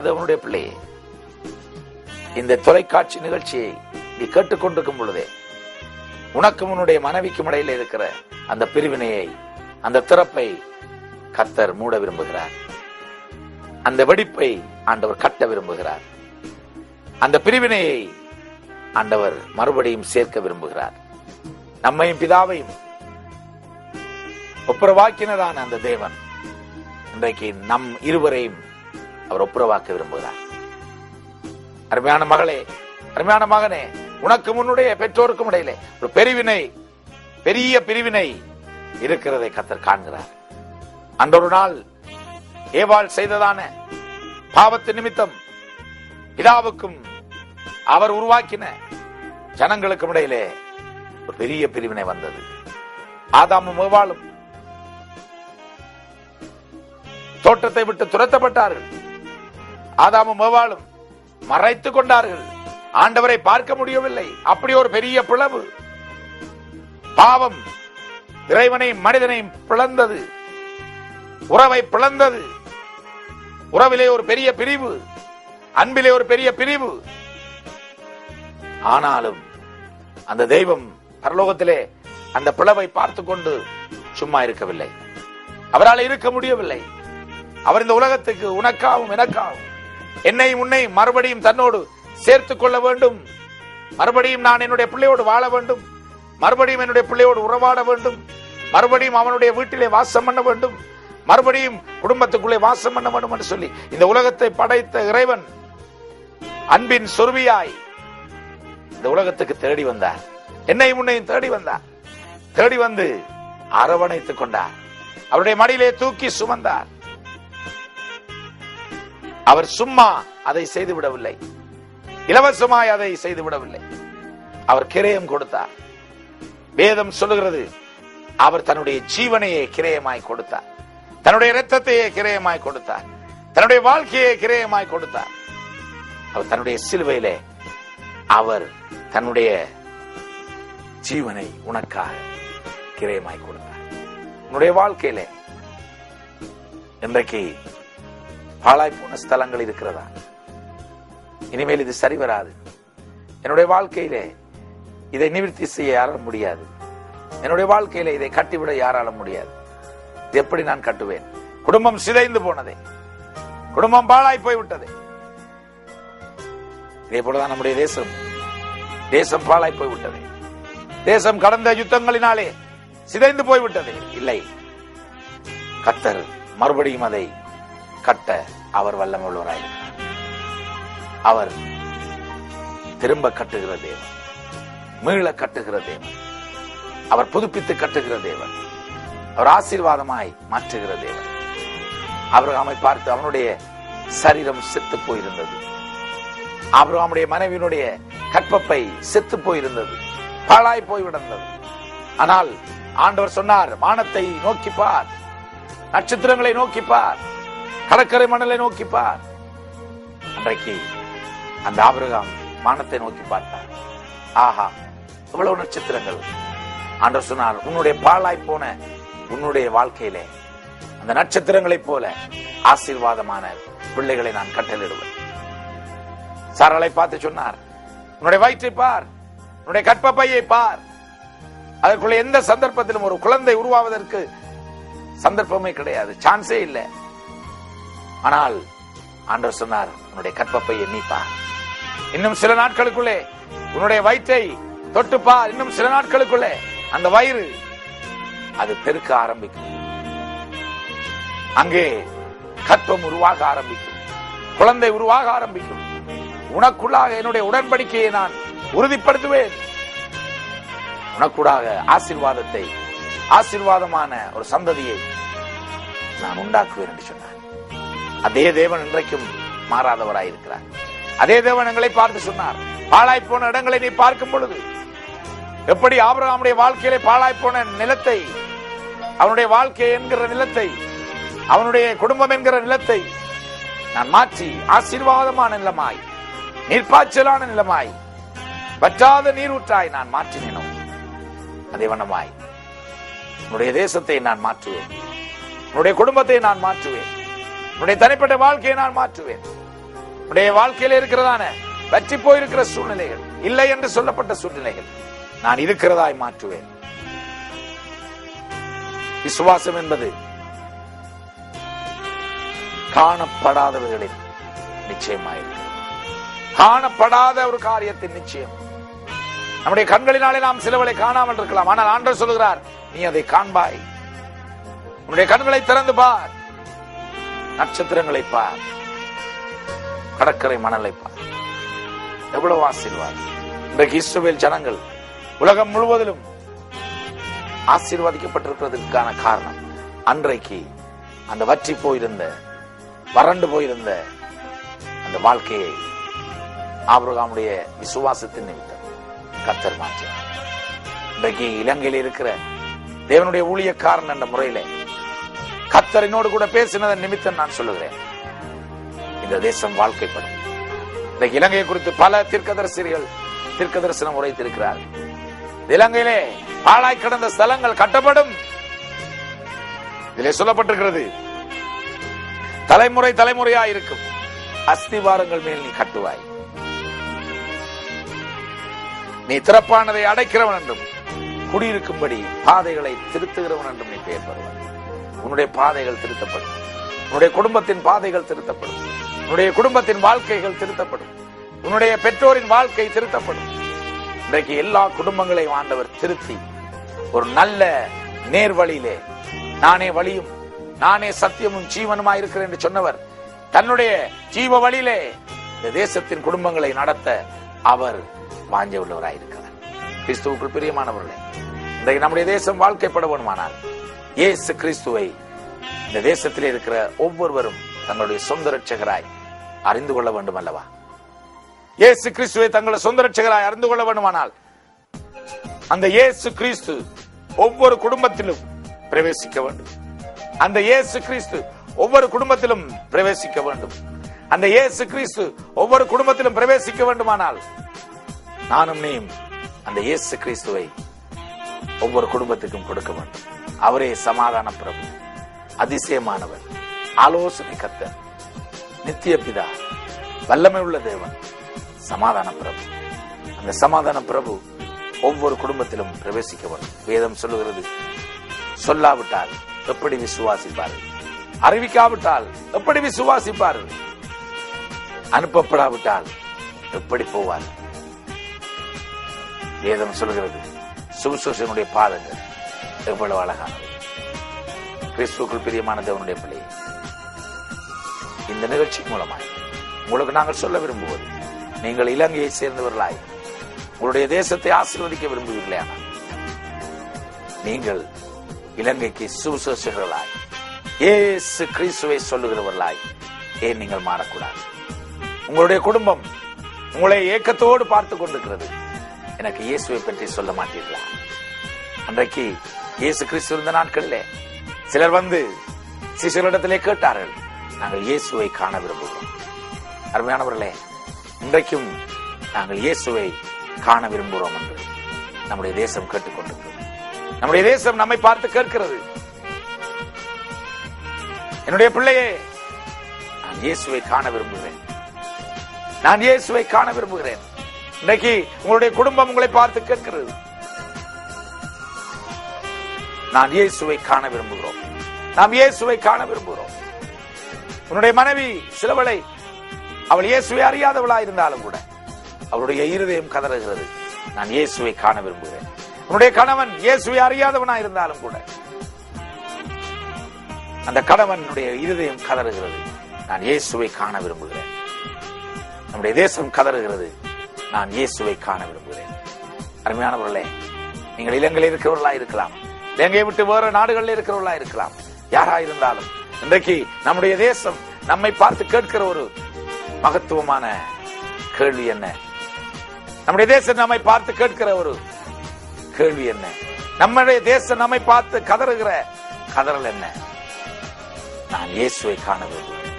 அவனுடைய பிள்ளையே, இந்த தொலைக்காட்சி நிகழ்ச்சியை நீ கேட்டுக்கொண்டிருக்கும் பொழுதே உனக்கும் உன்னுடைய மனைவிக்கும் இடையில இருக்கிற அந்த பிரிவினையை, அந்த திறப்பை கர்த்தர் மூட விரும்புகிறார். அந்த வெடிப்பை ஆண்டவர் கட்ட விரும்புகிறார். அந்த பிரிவினையை ஆண்டவர் மறுபடியும் சேர்க்க விரும்புகிறார். நம்மையும் பிதாவையும் ஒப்புரவாக்கினதான அந்த தேவன் இன்றைக்கு நம் இருவரையும் அவர் ஒப்புரவாக்க விரும்புகிறார். அருமையான மகளே, அருமையான மகனே, உனக்கு முன்னுடைய பெற்றோருக்கும் இடையிலே ஒரு பெரிய பிரிவினை இருக்கிறதை கர்த்தர் காண்கிறார். அன்றொரு நாள் ஏவாள் செய்ததான பாவத்து நிமித்தம் பிதாவுக்கும் அவர் உருவாக்கின ஜனங்களுக்கும் இடையிலே ஒரு பெரிய பிரிவினை வந்தது. ஆதாமும் ஏவாளும் தோட்டத்தை விட்டு துரத்தப்பட்டார்கள். ஆதாமும் ஏவாளும் மறைத்துக் கொண்டார்கள். ஆண்டவரை பார்க்க முடியவில்லை. அப்படி ஒரு பெரிய பிளவு. பாவம் இறைவனையும் மனிதனையும் பிளந்தது, உறவை பிளந்தது. உறவிலே ஒரு பெரிய பிரிவு, அன்பிலே ஒரு பெரிய பிரிவு. ஆனாலும் அந்த தெய்வம் பரலோகத்திலே அந்த பிளவை பார்த்து கொண்டு சும்மா இருக்கவில்லை. அவரால் இருக்க முடியவில்லை. அவர் இந்த உலகத்துக்கு உனக்காகவும் எனக்காகவும் என்னையும் உன்னையும் மறுபடியும் தன்னோடு சேர்த்துக் கொள்ள வேண்டும். மறுபடியும் நான் என்னுடைய பிள்ளையோடு வாழ வேண்டும். மறுபடியும் என்னுடைய பிள்ளையோடு உறவாட வேண்டும். மறுபடியும் அவனுடைய வீட்டிலே வாசம் பண்ண வேண்டும். மறுபடியும் குடும்பத்துக்குள்ளே வாசம் பண்ண வேண்டும் என்று சொல்லி இந்த உலகத்தை படைத்த இறைவன் அன்பின் சொருவியாய் இந்த உலகத்துக்கு தேடி வந்தார். என்னையும் உன்னையும் தேடி வந்தார். தேடி வந்து அரவணைத்துக் கொண்டார். அவருடைய மடியிலே தூக்கி சுமந்தார். அவர் சும்மா அதை செய்து விடவில்லை. இலவசமாய் அதை செய்து விடவில்லை. அவர் கிரயம் கொடுத்தார். வேதம் சொல்லுகிறது, அவர் தன்னுடைய ஜீவனையே கிரயமாய் கொடுத்தார். தன்னுடைய இரத்தத்தையே கிரயமாய் கொடுத்தார். தன்னுடைய வாழ்க்கையை கிரயமாய் கொடுத்தார். அவர் தன்னுடைய சிலுவையிலே அவர் தன்னுடைய ஜீவனை உனக்காக கிரயமாய் கொடுத்தார். உன்னுடைய வாழ்க்கையிலே இன்றைக்கு பாழாய் போன ஸ்தலங்கள் இருக்கிறதா? இனிமேல் இது சரி வராது. என்னுடைய வாழ்க்கையிலே இதை நிவர்த்தி செய்ய யாராலும் முடியாது. என்னுடைய வாழ்க்கையில இதை கட்டிவிட யாராலும் முடியாது. இது எப்படி நான் கட்டுவேன்? குடும்பம் சிதைந்து போனதே, குடும்பம் பாழாய் போய்விட்டதே. இதே போலதான் நம்முடைய தேசம் பாழாய் போய்விட்டதே. தேசம் கடந்த யுத்தங்களினாலே சிதைந்து போய்விட்டதே. இல்லை, கர்த்தர் மறுபடியும் அதை கட்ட அவர் வல்லமையுள்ளவராயிருக்கிறார். அவர் திரும்ப கட்டுகிற தேவன், மீள கட்டுகிற தேவன், அவர் புதுப்பித்து கட்டுகிற தேவன், அவர் ஆசீர்வாதமாய் மாற்றுகிற தேவன். ஆபிரகாமை பார்த்து அவனுடைய சரீரம் செத்து போயிருந்தது. ஆபிரகாமுடைய மனைவியினுடைய கற்பப்பை செத்து போயிருந்தது, பாழாய் போய்விடந்தது. ஆனால் ஆண்டவர் சொன்னார், வானத்தை நோக்கி பார், நட்சத்திரங்களை நோக்கி பார், கடற்கரை மணலை நோக்கி பார். அன்றைக்கு அந்த ஆபிரகாம் வானத்தை நோக்கி பார்த்தார். ஆஹா, எவ்வளவு நட்சத்திரங்கள்! ஆண்டவர் சொன்னார், உன்னுடைய பாழாய் போன உன்னுடைய வாழ்க்கையிலே அந்த நட்சத்திரங்களைப் போல ஆசீர்வாதமான பிள்ளைகளை நான் கட்டளிடுவேன். சாராளை பார்த்து சொன்னார், உன்னுடைய வயிற்றை பார், உன்னுடைய கற்பப்பையை பார். அதற்குள்ள எந்த சந்தர்ப்பத்திலும் ஒரு குழந்தை உருவாவதற்கு சந்தர்ப்பமே கிடையாது, சான்ஸே இல்லை. ஆனால் ஆண்டவர் சொன்னார், உன்னுடைய கற்பப்பையை நீ பார். இன்னும் சில நாட்களுக்குள்ளே உன்னுடைய வயிற்றை தொட்டு பார். இன்னும் சில நாட்களுக்குள்ளே அந்த வயிறு அது பெருக்க ஆரம்பிக்கும். அங்கே கற்பம் உருவாக ஆரம்பிக்கும், குழந்தை உருவாக ஆரம்பிக்கும். உனக்குள்ளாக என்னுடைய உடன்படிக்கையை நான் உறுதிப்படுத்துவேன். உனக்குள்ளாக ஆசீர்வாதத்தை, ஆசீர்வாதமான ஒரு சந்ததியை நான் உண்டாக்குவேன் என்று சொன்னார். அதே தேவன் இன்றைக்கும் மாறாதவராயிருக்கிறார். அதே தேவன் எங்களை பார்த்து சொன்னார், பாழாய் போன இடங்களை நீ பார்க்கும் பொழுது, எப்படி ஆபிரகாமுடைய வாழ்க்கையிலே பாழாய் போன நிலத்தை, அவனுடைய வாழ்க்கை என்கிற நிலத்தை, அவனுடைய குடும்பம் என்கிற நிலத்தை நான் மாற்றி ஆசீர்வாதமான நிலமாய், நீர்ப்பாய்ச்சலான நிலமாய், வற்றாத நீரூற்றாய் நான் மாற்றினேனோ, அதே வண்ணமாய் உன்னுடைய தேசத்தை நான் மாற்றுவேன். உன்னுடைய குடும்பத்தை நான் மாற்றுவேன். உன்னுடைய தனிப்பட்ட வாழ்க்கையை நான் மாற்றுவேன். உடைய வாழ்க்கையில இருக்கிறதான வற்றி போயிருக்கிற சூழ்நிலைகள், இல்லை என்று சொல்லப்பட்ட சூழ்நிலைகள் நான் இருக்கிறதாய் மாற்றுவேன். விசுவாசம் என்பது காணப்படாதவர்களின் நிச்சயமாயிருக்கிறது. காணப்படாத ஒரு காரியத்தின் நிச்சயம். நம்முடைய கண்களினாலே நாம் சிலவளை காணாமல் இருக்கலாம், ஆனால் ஆண்டவர் சொல்லுகிறார், நீ அதை காண்பாய். உன்னுடைய கண்களை திறந்து பார், நட்சத்திரங்களை பார், கடற்கரை மணலை பார். எவ்வளவு ஆசீர்வாதம்! இன்றைக்கு இஸ்ரவேல் ஜனங்கள் உலகம் முழுவதிலும் ஆசீர்வதிக்கப்பட்டிருக்கிறதுக்கான காரணம், அன்றைக்கு அந்த வற்றி போயிருந்த, வறண்டு போயிருந்த அந்த வாழ்க்கையை ஆபிரகாமுடைய விசுவாசத்தின் நிமித்தம் கர்த்தர் மாற்றினார். இன்றைக்கு இலங்கையில் இருக்கிற தேவனுடைய ஊழியக்காரன் என்ற முறையில கர்த்தர் என்னோடு கூட பேசினதன் நிமித்தம் நான் சொல்லுகிறேன், இந்த தேசம் வாழ்க்கைப்படும். இன்றைக்கு இலங்கையை குறித்து பல தீர்க்கதரிசிகள் தீர்க்க தரிசனம் உரைத்திருக்கிறார்கள். இலங்கையிலே பாழாய் கிடந்த ஸ்தலங்கள் கட்டப்படும். இதிலே சொல்லப்பட்டிருக்கிறது, தலைமுறை தலைமுறையாய் இருக்கும் அஸ்திவாரங்கள் மேல் நீ கட்டுவாய். நீ திறப்பானதை அடைக்கிறவன் என்றும் குடியிருக்கும்படி பாதைகளை திருத்துகிறவன் என்றும் நீ பெயர் பெறுவாய். உன்னுடைய பாதைகள் திருத்தப்படும், உன்னுடைய குடும்பத்தின் பாதைகள் திருத்தப்படும், உன்னுடைய குடும்பத்தின் வாழ்க்கைகள் திருத்தப்படும், உன்னுடைய பெற்றோரின் வாழ்க்கை திருத்தப்படும். இன்றைக்கு எல்லா குடும்பங்களையும் ஆண்டவர் திருத்தி ஒரு நல்ல நேர்வழியிலே, நானே வழியும் நானே சத்தியமும் ஜீவனுமாய் இருக்கிறேன் என்று சொன்னவர் தன்னுடைய ஜீவ வழியிலே இந்த தேசத்தின் குடும்பங்களை நடத்த அவர் வாஞ்ச உள்ளவராயிருக்கிறார். கிறிஸ்துவுக்குள் பிரியமானவர்களே, இன்றைக்கு நம்முடைய தேசம் வாழ்க்கைப்பட வேண்டுமானால் இயேசு கிறிஸ்துவை இந்த தேசத்திலே இருக்கிற ஒவ்வொருவரும் தங்களுடைய சொந்த ரட்சகராய் அறிந்து கொள்ள வேண்டும் அல்லவா? இயேசு கிறிஸ்துவை தங்களுடைய சொந்த ரட்சகராய் அறிந்து கொள்ள வேண்டுமானால் அந்த இயேசு கிறிஸ்து ஒவ்வொரு குடும்பத்திலும் பிரவேசிக்க வேண்டும். அந்த இயேசு கிறிஸ்து ஒவ்வொரு குடும்பத்திலும் பிரவேசிக்க வேண்டும். அந்த இயேசு கிறிஸ்து ஒவ்வொரு குடும்பத்திலும் பிரவேசிக்க வேண்டுமானால் நானும் நீயும் அந்த இயேசு கிறிஸ்துவை ஒவ்வொரு குடும்பத்துக்கும் கொடுக்க வேண்டும். அவரே சமாதான பிரபு, அதிசயமானவர், ஆலோசனை கர்த்தர், நித்திய பிதா, வல்லமை உள்ள தேவன், சமாதான பிரபு. அந்த சமாதான பிரபு ஒவ்வொரு குடும்பத்திலும் பிரவேசிக்க வேண்டும். வேதம் சொல்லுகிறது, சொல்லாவிட்டால் எப்படி விசுவாசிப்பார்கள்? அறிவிக்காவிட்டால் எப்படி விசுவாசிப்பார்கள்? அனுப்பப்படாவிட்டால் எப்படி போவார்? வேதம் சொல்கிறது, சுவிசேஷனுடைய பாதங்கள் எவ்வளவு அழகானது. கிறிஸ்துவுக்குள் பிரியமான தேவனுடைய பிள்ளையை, இந்த நிகழ்ச்சி மூலமாய் உங்களுக்கு நாங்கள் சொல்ல விரும்புவது, நீங்கள் இலங்கையை சேர்ந்தவர்களாய் உங்களுடைய தேசத்தை ஆசீர்வதிக்க விரும்புவீர்களே, ஆனால் நீங்கள் இலங்கைக்கு சுவிசேஷகர்களாய் இயேசு கிறிஸ்துவை சொல்லுகிறவர்களாய் ஏன் நீங்கள் மாறக்கூடாது? உங்களுடைய குடும்பம் உங்களை ஏக்கத்தோடு பார்த்து கொண்டிருக்கிறது, எனக்கு இயேசுவை பற்றி சொல்ல மாட்டீர்களா? அன்றைக்கு இயேசு கிறிஸ்து இருந்த நாட்களிலே சிலர் வந்து சிஷ்யர்களிடத்திலே கேட்டார்கள், நாங்கள் இயேசுவை காண விரும்புகிறோம். அருமையானவர்களே, இன்றைக்கும் நாங்கள் இயேசுவை காண விரும்புகிறோம் என்று நம்முடைய தேசம் கேட்டுக்கொண்டிருக்கிறது. நம்முடைய தேசம் நம்மை பார்த்து கேட்கிறது, என்னுடைய பிள்ளையே, நான் இயேசுவை காண விரும்புகிறேன், நான் இயேசுவை காண விரும்புகிறேன். இன்றைக்கு உங்களுடைய குடும்பம் உங்களை பார்த்து கேட்கிறது, நான் இயேசுவை காண விரும்புகிறோம், நாம் இயேசுவை காண விரும்புகிறோம். உன்னுடைய மனைவி சிலவளை அவள் இயேசுவை அறியாதவளா இருந்தாலும் கூட அவளுடைய இருதயம் கதறுகிறது, நான் இயேசுவை காண விரும்புகிறேன். உன்னுடைய கணவன் இயேசுவை அறியாதவனா இருந்தாலும் கூட அந்த கணவனுடைய இருதயம் கதறுகிறது, நான் இயேசுவை காண விரும்புகிறேன். நம்முடைய தேசம் கதறுகிறது, நான் இயேசுவை காண விரும்புகிறேன். அருமையானவர்களே, நீங்கள் இலங்கையில் இருக்கிறவர்களா இருக்கலாம், இலங்கையை விட்டு வேறு நாடுகளில் இருக்கிறவர்களா இருக்கலாம், யாரா இருந்தாலும் இன்றைக்கு நம்முடைய தேசம் நம்மை பார்த்து கேட்கிற ஒரு மகத்துவமான கேள்வி என்ன? நம்முடைய தேசம் நம்மை பார்த்து கேட்கிற ஒரு கேள்வி என்ன? நம்முடைய தேசம் நம்மை பார்த்து கதறுகிற கதறல் என்ன? நான் இயேசுவை காண விரும்புகிறேன்.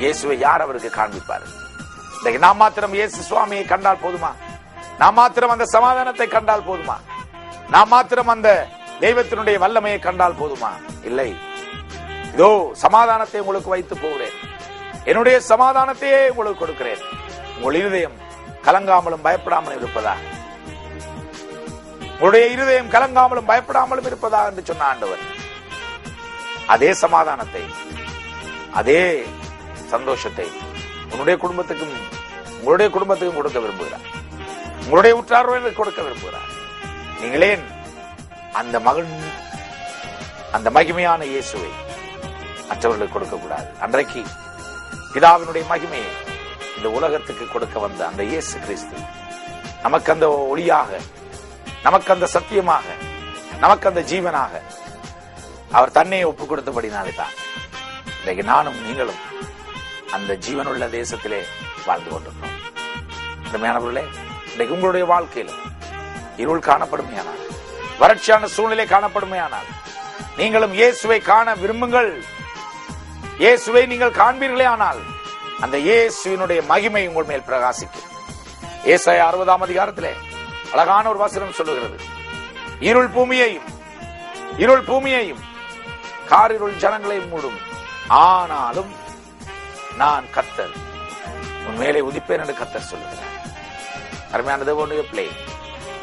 இயேசுவை யார் அவருக்கு காண்பிப்பார்? இன்றைக்கு நாம் மாத்திரம் இயேசு சுவாமியை கண்டால் போதுமா? நாம் மாத்திரம் அந்த சமாதானத்தை கண்டால் போதுமா? நாம் மாத்திரம் அந்த தெய்வத்தினுடைய வல்லமையை கண்டால் போதுமா? இல்லை. இதோ சமாதானத்தை உங்களுக்கு வைத்து போகிறேன், என்னுடைய சமாதானத்தையே உங்களுக்கு கொடுக்கிறேன், உங்கள் இருதயம் கலங்காமலும் பயப்படாமலும் இருப்பதா, உங்களுடைய இருதயம் கலங்காமலும் பயப்படாமலும் இருப்பதா என்று சொன்ன ஆண்டவர் அதே சமாதானத்தை, அதே சந்தோஷத்தை உங்களுடைய குடும்பத்துக்கும் கொடுக்க விரும்புகிறார். உங்களுடைய உற்றார்களுக்கு கொடுக்க விரும்புகிறார். நீங்களே அந்த மகிமையான இயேசுவை மற்றவர்களுக்கு கொடுக்க கூடாது. அன்றைக்கு பிதாவினுடைய மகிமையை இந்த உலகத்துக்கு கொடுக்க வந்த அந்த இயேசு கிறிஸ்து நமக்கு அந்த ஒளியாக, நமக்கு அந்த சத்தியமாக, நமக்கு அந்த ஜீவனாக அவர் தன்னையை ஒப்பு கொடுத்தபடினாலே தான் இன்றைக்கு நானும் நீங்களும் அந்த ஜீவனுள்ள தேசத்திலே வாழ்ந்து கொண்டிருக்கிறோம். உண்மையானவர்களே, இன்றைக்கு உங்களுடைய வாழ்க்கையிலும் இருள் காணப்படுமையானால், வறட்சியான சூழ்நிலை காணப்படுமையானால், நீங்களும் இயேசுவை காண விரும்புங்கள். இயேசுவை நீங்கள் காண்பீர்களே ஆனால் அந்த இயேசுவினுடைய மகிமை உங்கள் மேல் பிரகாசிக்கும். ஏசாயா 60ஆம் அதிகாரத்திலே அழகான ஒரு வசனம் சொல்லுகிறது, இருள் பூமியையும் காரிருள் ஜனங்களையும் மூடும், ஆனாலும் நான் கர்த்தர் உன் மேலே உதிப்பேன் என்று கர்த்தர் சொல்லுகிறார். அருமையான தேவனுடைய பிள்ளை,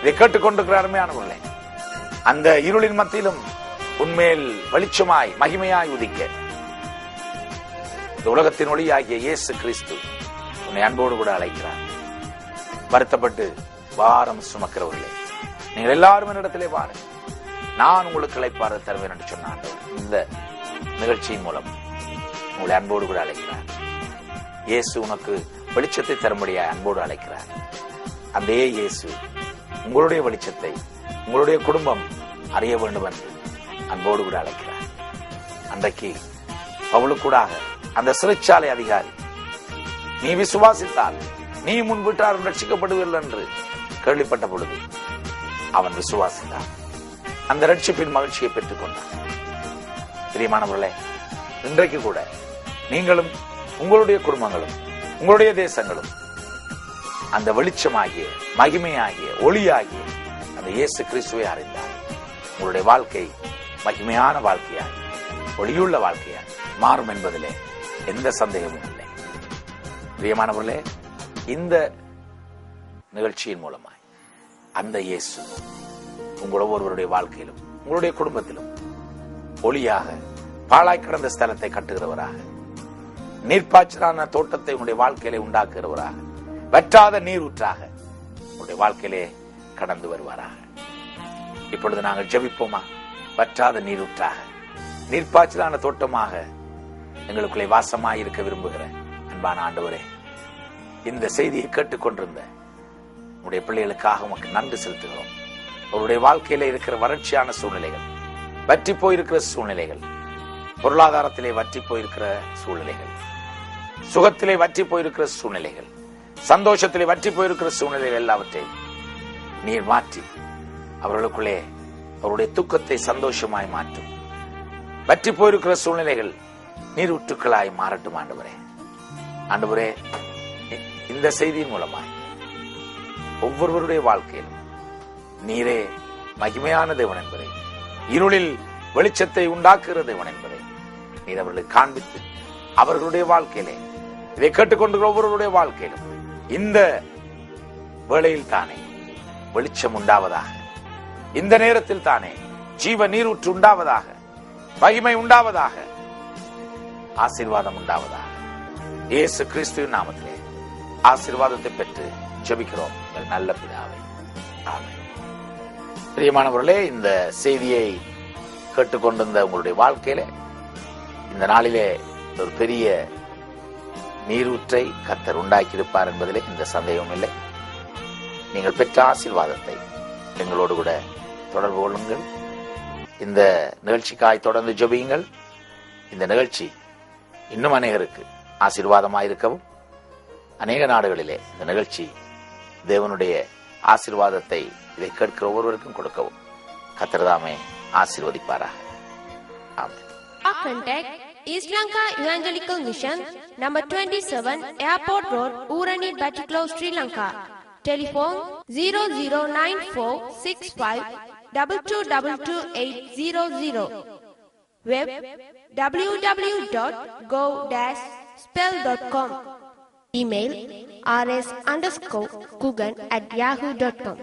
இதை கேட்டுக்கொண்டிருக்கிற அருமையானவர்களே, அந்த இருளின் மத்தியிலும் உன்மேல் வெளிச்சமாய் மகிமையாய் உதிக்க இந்த உலகத்தின் ஒளியாகிய இயேசு கிறிஸ்து உன்னை அன்போடு கூட அழைக்கிறார். வருத்தப்பட்டு பாரம் சுமக்கிறவர்களே, நீங்கள் எல்லாரும் என்னிடத்திலே பாருங்கள், நான் உங்களுக்கு இளைப்பாற தருவேன் என்று சொன்னான். இந்த நிகழ்ச்சியின் மூலம் உங்களை அன்போடு கூட அழைக்கிறார். இயேசு உனக்கு வெளிச்சத்தை தரும்படியாய் அன்போடு அழைக்கிறார். அந்த இயேசு உங்களுடைய வெளிச்சத்தை உங்களுடைய குடும்பம் அறிய வேண்டும் என்று அன்போடு கூட அழைக்கிறார். அன்றைக்கு பவுலுக்கூடாக அந்த சிறைச்சாலை அதிகாரி, நீ விசுவாசித்தால் நீ முன் வீட்டாரும் ரட்சிக்கப்படுவீர்கள் என்று கேள்விப்பட்ட பொழுது அவன் விசுவாசித்தான். அந்த ரட்சிப்பின் மகிழ்ச்சியை பெற்றுக் கொண்டான். பிரியமானவர்களே, இன்றைக்கு கூட நீங்களும் உங்களுடைய குடும்பங்களும் உங்களுடைய தேசங்களும் அந்த வெளிச்சமாகிய மகிமையாகிய ஒளியாகிய அந்த இயேசு கிறிஸ்துவை அறிந்தார். உங்களுடைய வாழ்க்கை மகிமையான வாழ்க்கையாக, ஒளியுள்ள வாழ்க்கையாக மாறும் என்பதிலே எந்த சந்தேகமும் இல்லை. பிரியமானவர்களே, இந்த நிகழ்ச்சியின் மூலமாய் அந்த இயேசு உங்கள் ஒவ்வொருவருடைய வாழ்க்கையிலும் உங்களுடைய குடும்பத்திலும் ஒளியாக, பாழாய் கிடந்த ஸ்தலத்தை கட்டுகிறவராக, நீர்ப்பாய்ச்சலான தோட்டத்தை உங்களுடைய வாழ்க்கையிலே உண்டாக்குகிறவராக, வற்றாத நீரூற்றாக உங்களுடைய வாழ்க்கையிலே கடந்து வருவாராக. இப்பொழுது நாங்கள் ஜெபிப்போமா? வற்றாத நீரூற்றாக, நீர்ப்பாய்ச்சலான தோட்டமாக எங்களுக்குள்ளே வாசமாய் இருக்க விரும்புகிற அன்பான ஆண்டவரே, இந்த செய்தியை கேட்டுக்கொண்டிருந்த உங்களுடைய பிள்ளைகளுக்காக உமக்கு நன்றி செலுத்துகிறோம். அவருடைய வாழ்க்கையில இருக்கிற வறட்சியான சூழ்நிலைகள், வற்றி போயிருக்கிற சூழ்நிலைகள், பொருளாதாரத்திலே வற்றி போயிருக்கிற சூழ்நிலைகள், சுகத்திலே வற்றி போயிருக்கிற சூழ்நிலைகள், சந்தோஷத்திலே வற்றி போயிருக்கிற சூழ்நிலைகள் எல்லாவற்றையும் நீர் மாற்றி அவர்களுக்குள்ளே அவருடைய துக்கத்தை சந்தோஷமாய் மாற்றும். வற்றி போயிருக்கிற சூழ்நிலைகள் நீரூற்றுக்களாய் மாறட்டும். ஆண்டவரே, இந்த செய்தியின் மூலமாய் ஒவ்வொருவருடைய வாழ்க்கையிலும் நீரே மகிமையான தேவன் என்பதை, இருளில் வெளிச்சத்தை உண்டாக்குகிற தேவன் என்பதை நீர் அவர்களுக்கு காண்பித்து அவர்களுடைய வாழ்க்கையிலே, இதை கேட்டுக்கொண்டிருக்கிற ஒவ்வொருவருடைய வாழ்க்கையிலும் இந்த வேளையில் தானே வெளிச்சம் உண்டாவதாக, இந்த நேரத்தில் தானே ஜீவ நீரூற்று உண்டாவதாக, மகிமை உண்டாவதாக, ஆசீர்வாதம் உண்டாவதாக. இயேசு கிறிஸ்துவின் நாமத்திலே ஆசீர்வாதத்தை பெற்று ஜெபிக்கிறோம் நல்ல பிதாவே, ஆமென். பிரியமானவர்களே, இந்த செய்தியை கேட்டுக்கொண்டிருந்த உங்களுடைய வாழ்க்கையில இந்த நாளிலே ஒரு பெரிய நீரூற்றை கர்த்தர் உண்டாக்கியிருப்பார் என்பதிலே இந்த சந்தேகம் இல்லை. நீங்கள் பெற்ற ஆசீர்வாதத்தை எங்களோடு கூட தொடர்பு கொள்ளுங்கள். இந்த நிகழ்ச்சிக்காய் தொடர்ந்து ஜெபியுங்கள். இந்த நிகழ்ச்சி இன்னும் அநேகருக்கு ஆசீர்வாதமாயிருக்கவும், அநேக நாடுகளிலே இந்த நிகழ்ச்சி தேவனுடைய ஆசீர்வாதத்தை இதை கேட்கிற ஒவ்வொருவருக்கும் கொடுக்கவும் கர்த்தர் தாமே ஆசீர்வதிப்பாராக. ஆமென். Contact East Lanka Evangelical Mission, number 27, Airport Road, Urani, Batiklo, Sri Lanka. Telephone 009465222800. Web www.go- spell.com. Email rs_kugan@yahoo.com.